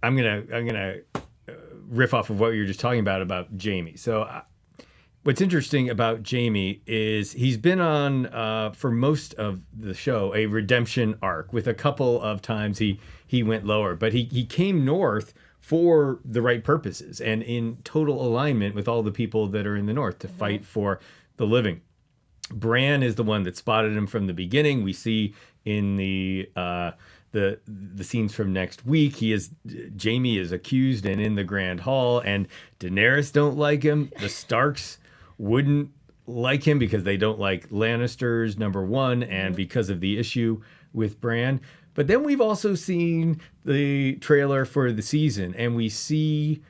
I'm gonna riff off of what you were just talking about Jaime. So what's interesting about Jaime is he's been on, for most of the show, a redemption arc. With a couple of times he went lower. But he came north for the right purposes and in total alignment with all the people that are in the north to fight for the living. Bran is the one that spotted him from the beginning. We see in the scenes from next week, Jaime is accused and in the Grand Hall, and Daenerys don't like him. The Starks wouldn't like him because they don't like Lannisters, number one, and because of the issue with Bran. But then we've also seen the trailer for the season, and we see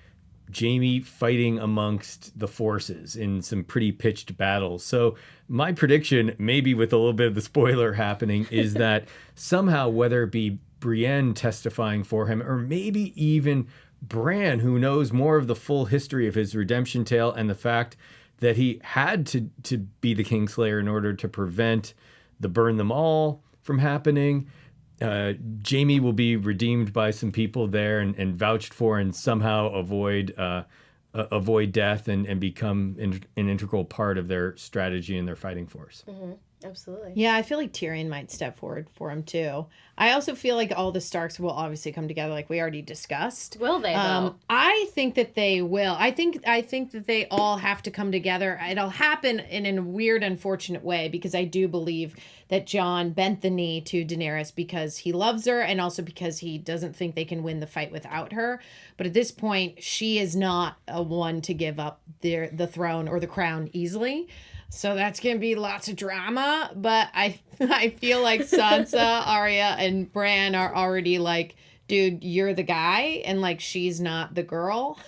Jaime fighting amongst the forces in some pretty pitched battles. So my prediction, maybe with a little bit of the spoiler happening, is that somehow, whether it be Brienne testifying for him, or maybe even Bran, who knows more of the full history of his redemption tale and the fact that he had to be the Kingslayer in order to prevent the burn them all from happening, Jaime will be redeemed by some people there and vouched for, and somehow avoid death and become an integral part of their strategy and their fighting force. Mm-hmm. Absolutely. Yeah, I feel like Tyrion might step forward for him too. I also feel like all the Starks will obviously come together, like we already discussed. Will they though? I think that they will. I think that they all have to come together. It'll happen in a weird, unfortunate way, because I do believe that Jon bent the knee to Daenerys because he loves her and also because he doesn't think they can win the fight without her. But at this point, she is not a one to give up the throne or the crown easily. So that's going to be lots of drama, but I feel like Sansa, Arya, and Bran are already like, dude, you're the guy, and like she's not the girl.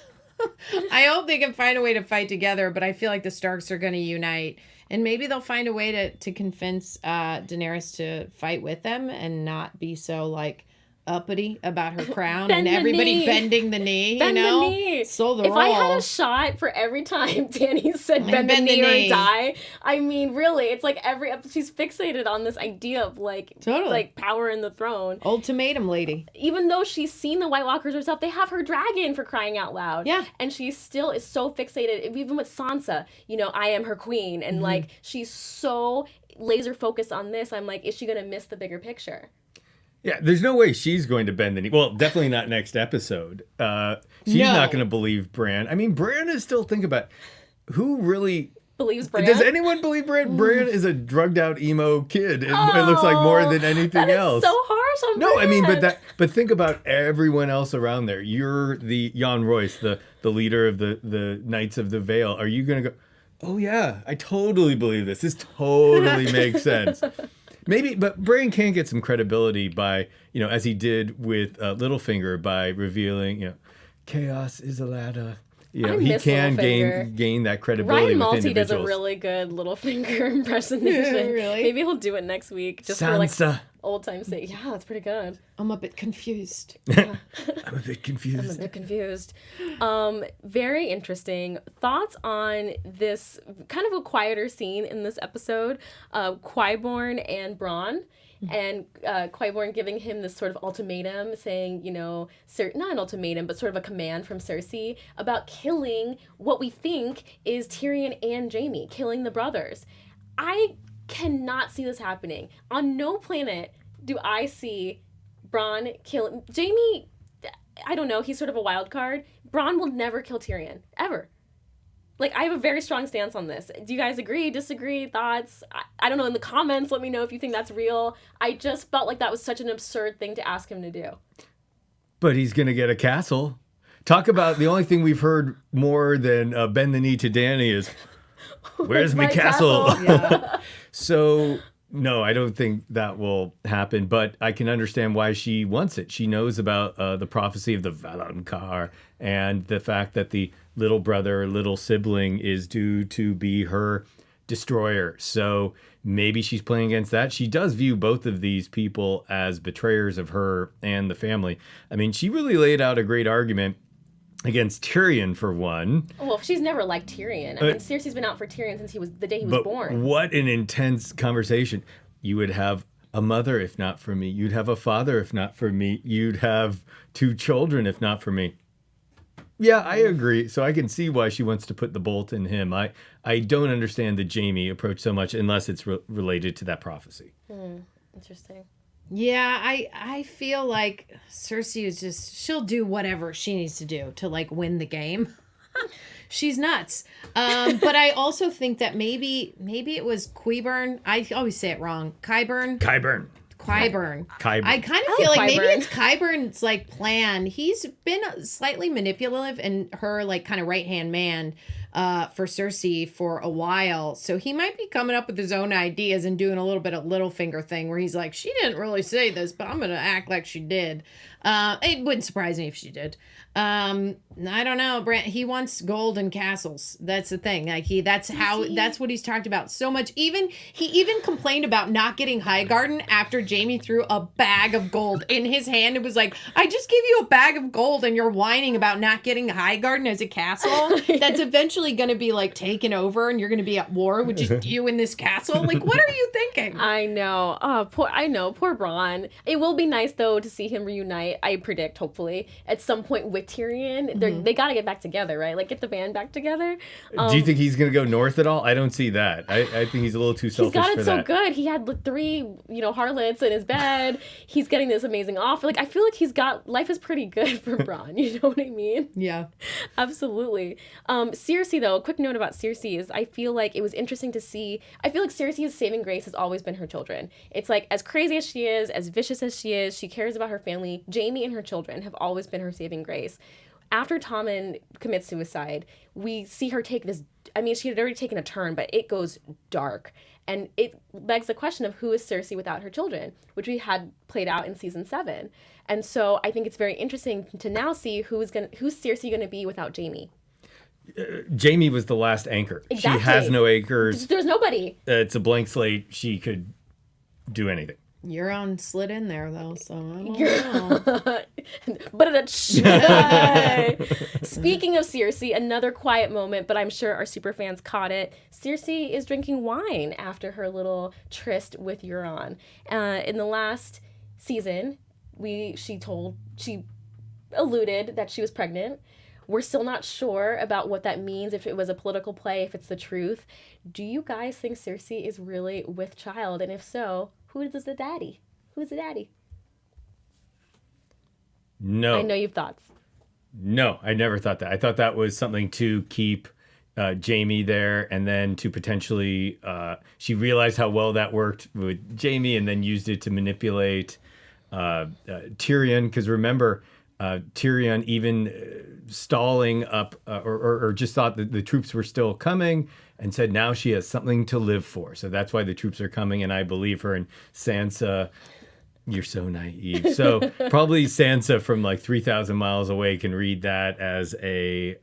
I hope they can find a way to fight together, but I feel like the Starks are going to unite, and maybe they'll find a way to convince Daenerys to fight with them and not be so like uppity about her crown and everybody bending the knee, bend the knee. So if I had a shot for every time Dany said bend the knee or die, I mean, really, it's like every episode she's fixated on this idea of like like power in the throne. Ultimatum lady. Even though she's seen the White Walkers herself, they have her dragon, for crying out loud. Yeah. And she still is so fixated, even with Sansa, I am her queen. And like, she's so laser focused on this. I'm like, is she going to miss the bigger picture? Yeah, there's no way she's going to bend the knee. Well, definitely not next episode. She's not going to believe Bran. I mean, Bran is still, think about who really believes Bran. Does anyone believe Bran? Bran is a drugged out emo kid. It looks like more than anything else. So harsh on Bran. No, I mean, but think about everyone else around there. You're the Jan Royce, the leader of the Knights of the Vale. Are you going to go, oh yeah, I totally believe this. This totally makes sense. Maybe, but Bran can get some credibility by, as he did with Littlefinger, by revealing, chaos is a ladder. He can gain that credibility Ryan with Malty individuals. does a really good Littlefinger impersonation. Really? Maybe he'll do it next week. Just Sansa. For like old time's sake. Yeah, that's pretty good. I'm a bit confused. I'm a bit confused. Very interesting. Thoughts on this kind of a quieter scene in this episode? Qyburn and Bronn. And Qyburn giving him this sort of ultimatum, saying, not an ultimatum, but sort of a command from Cersei about killing what we think is Tyrion and Jaime, killing the brothers. I cannot see this happening. On no planet do I see Bran kill Jaime? I don't know. He's sort of a wild card. Bran will never kill Tyrion, ever. Like, I have a very strong stance on this. Do you guys agree, disagree, thoughts? I don't know. In the comments, let me know if you think that's real. I just felt like that was such an absurd thing to ask him to do. But he's going to get a castle. Talk about the only thing we've heard more than bend the knee to Danny is, where's my castle? Yeah. So, no, I don't think that will happen. But I can understand why she wants it. She knows about the prophecy of the Valonqar and the fact that the little brother, little sibling is due to be her destroyer. So maybe she's playing against that. She does view both of these people as betrayers of her and the family. I mean, she really laid out a great argument against Tyrion, for one. Well, she's never liked Tyrion. I mean, Cersei's been out for Tyrion since the day he was born. What an intense conversation. You would have a mother if not for me. You'd have a father if not for me. You'd have 2 children if not for me. Yeah, I agree. So I can see why she wants to put the bolt in him. I don't understand the Jaime approach so much unless it's related to that prophecy. Interesting. Yeah, I feel like Cersei is just, she'll do whatever she needs to do to like win the game. She's nuts. But I also think that maybe it was Qyburn. I always say it wrong. Qyburn. Qyburn. I kind of feel like maybe it's Qyburn's like plan. He's been slightly manipulative and her like kind of right-hand man for Cersei for a while. So he might be coming up with his own ideas and doing a little bit of Littlefinger thing where he's like, she didn't really say this, but I'm going to act like she did. It wouldn't surprise me if she did. I don't know. Bran, he wants gold and castles. That's the thing. Like that's what he's talked about so much. He even complained about not getting Highgarden after Jaime threw a bag of gold in his hand. It was like, I just gave you a bag of gold and you're whining about not getting Highgarden as a castle that's eventually going to be like taken over and you're going to be at war with just you in this castle. Like, what are you thinking? I know. Poor Bran. It will be nice though to see him reunite. I predict, hopefully, at some point with Tyrion. They got to get back together, right? Like, get the band back together. Do you think he's going to go north at all? I don't see that. I think he's a little too selfish for that. He's got it so good. He had 3, harlots in his bed. He's getting this amazing offer. Like, I feel like life is pretty good for Bran. You know what I mean? Yeah. Absolutely. Cersei, though, a quick note about Cersei is I feel like it was interesting to see. I feel like Cersei's saving grace has always been her children. It's like, as crazy as she is, as vicious as she is, she cares about her family. Jaime and her children have always been her saving grace. After Tommen commits suicide, we see her take this. I mean, she had already taken a turn, but it goes dark. And it begs the question of who is Cersei without her children, which we had played out in season 7. And so I think it's very interesting to now see who's Cersei going to be without Jaime. Jaime was the last anchor. Exactly. She has no anchors. There's nobody. It's a blank slate. She could do anything. Euron slid in there though, so I don't know. But speaking of Cersei, another quiet moment, but I'm sure our super fans caught it. Cersei is drinking wine after her little tryst with Euron. In the last season, she alluded that she was pregnant. We're still not sure about what that means, if it was a political play, if it's the truth. Do you guys think Cersei is really with child? And if so, who's the daddy? Who's the daddy? No. I know you've thoughts. No, I never thought that. I thought that was something to keep Jaime there, and then to potentially, she realized how well that worked with Jaime and then used it to manipulate Tyrion. Because remember, Tyrion even stalling up or just thought that the troops were still coming and said now she has something to live for. So that's why the troops are coming, and I believe her. And Sansa, you're so naive. So probably Sansa from like 3,000 miles away can read that as a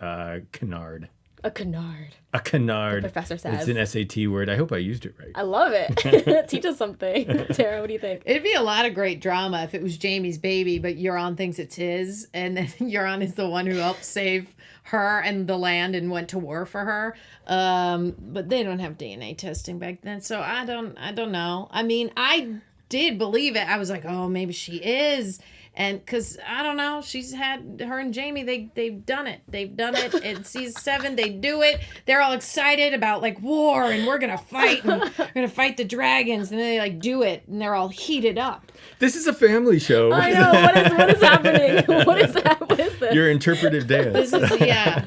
canard. A canard. A canard. The professor says. It's an SAT word. I hope I used it right. I love it. Teach us something. Tara, what do you think? It'd be a lot of great drama if it was Jaime's baby, but Euron thinks it's his, and then Euron is the one who helped save her and the land and went to war for her. But they don't have DNA testing back then, so I don't know. I mean, I did believe it. I was like, oh, maybe she is. And because, I don't know, she's had her and Jamie, they've done it. They've done it in season 7. They do it. They're all excited about like war and we're going to fight and we're going to fight the dragons. And then they like do it and they're all heated up. This is a family show. I know. What is happening? What is that? What is this? Your interpretive dance. This is, yeah.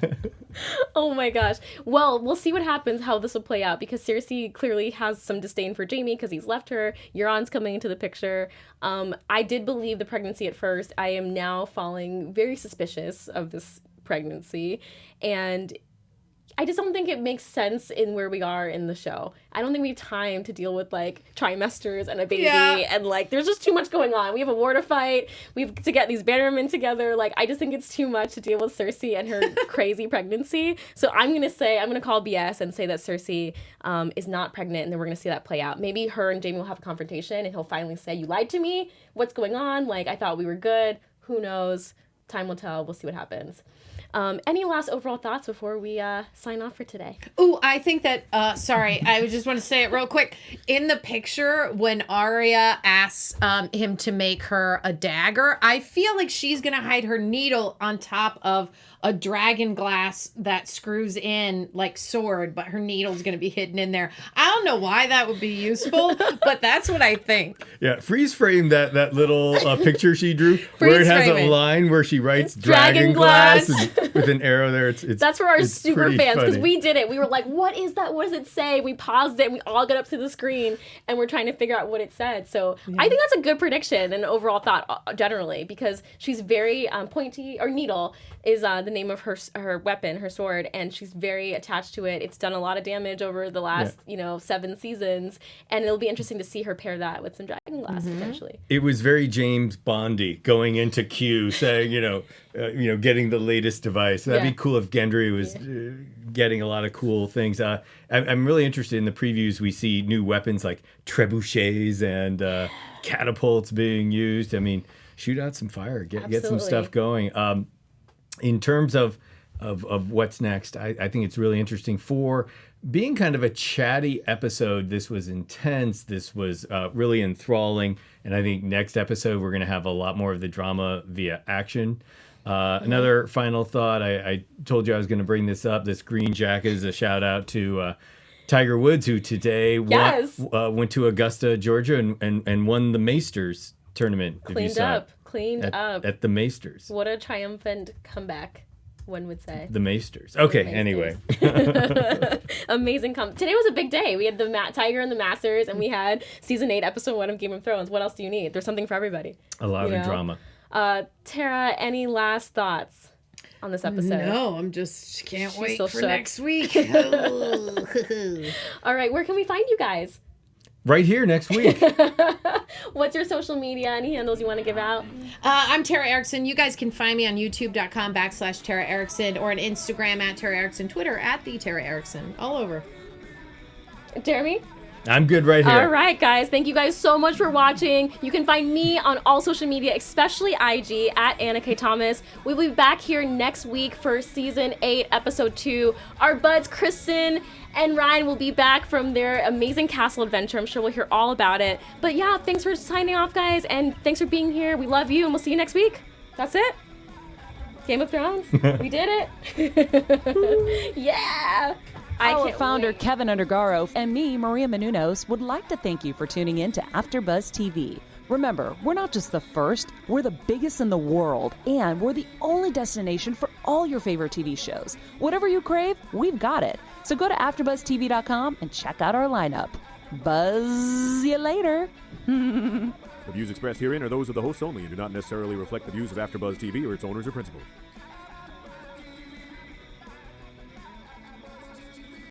Oh my gosh. Well, we'll see what happens, how this will play out, because Cersei clearly has some disdain for Jamie because he's left her. Euron's coming into the picture. I did believe the pregnancy at first. I am now falling very suspicious of this pregnancy. And I just don't think it makes sense in where we are in the show. I don't think we have time to deal with like trimesters and a baby and like there's just too much going on. We have a war to fight. We have to get these bannermen together. Like I just think it's too much to deal with Cersei and her crazy pregnancy. So I'm gonna call BS and say that Cersei is not pregnant, and then we're gonna see that play out. Maybe her and Jamie will have a confrontation and he'll finally say, "You lied to me. What's going on? Like I thought we were good." Who knows? Time will tell. We'll see what happens. Any last overall thoughts before we sign off for today? Oh, I think that, sorry, I just want to say it real quick. In the picture, when Arya asks him to make her a dagger, I feel like she's going to hide her needle on top of a dragon glass that screws in like sword, but her needle's going to be hidden in there. I don't know why that would be useful, but that's what I think. Yeah, freeze frame that little picture she drew where it has a line where she writes dragon glass and with an arrow there. It's that's for our it's super fans, because we did it. We were like, what is that? What does it say? We paused it and we all got up to the screen and we're trying to figure out what it said. So I think that's a good prediction and overall thought generally, because she's very pointy, or needle is the name of her weapon, her sword, and she's very attached to it. It's done a lot of damage over the last 7 seasons, and it'll be interesting to see her pair that with some dragon glass potentially. It was very James Bondy going into Q saying, getting the latest device. That'd be cool if Gendry was getting a lot of cool things. I'm really interested in the previews. We see new weapons like trebuchets and catapults being used. I mean, shoot out some fire, get some stuff going. In terms of what's next, I think it's really interesting. For being kind of a chatty episode, this was intense. This was really enthralling. And I think next episode, we're going to have a lot more of the drama via action. Another final thought, I told you I was going to bring this up. This green jacket is a shout out to Tiger Woods, who today went to Augusta, Georgia, and won the Maesters tournament. Cleaned up at the Maesters. What a triumphant comeback, one would say. The Maesters. Okay, anyway. Amazing Today was a big day. We had the Tiger and the Masters, and we had season 8, episode 1 of Game of Thrones. What else do you need? There's something for everybody. A lot of drama. Tara, any last thoughts on this episode? No, I'm just can't wait for shook. next week. All right, where can we find you guys? Right here next week. What's your social media? Any handles you want to give out? I'm Tara Erickson. You guys can find me on youtube.com/Tara Erickson, or on Instagram @Tara Erickson, Twitter @the Tara Erickson, all over. Jeremy? I'm good right here. All right, guys. Thank you guys so much for watching. You can find me on all social media, especially IG, @AnnaKThomas. We'll be back here next week for season 8, episode 2. Our buds, Kristen and Ryan, will be back from their amazing castle adventure. I'm sure we'll hear all about it. But yeah, thanks for signing off, guys, and thanks for being here. We love you, and we'll see you next week. That's it. Game of Thrones. We did it. Yeah. Our founder, Keven Undergaro, and me, Maria Menounos, would like to thank you for tuning in to AfterBuzz TV. Remember, we're not just the first, we're the biggest in the world, and we're the only destination for all your favorite TV shows. Whatever you crave, we've got it. So go to AfterBuzzTV.com and check out our lineup. Buzz you later. The views expressed herein are those of the hosts only and do not necessarily reflect the views of AfterBuzz TV or its owners or principals.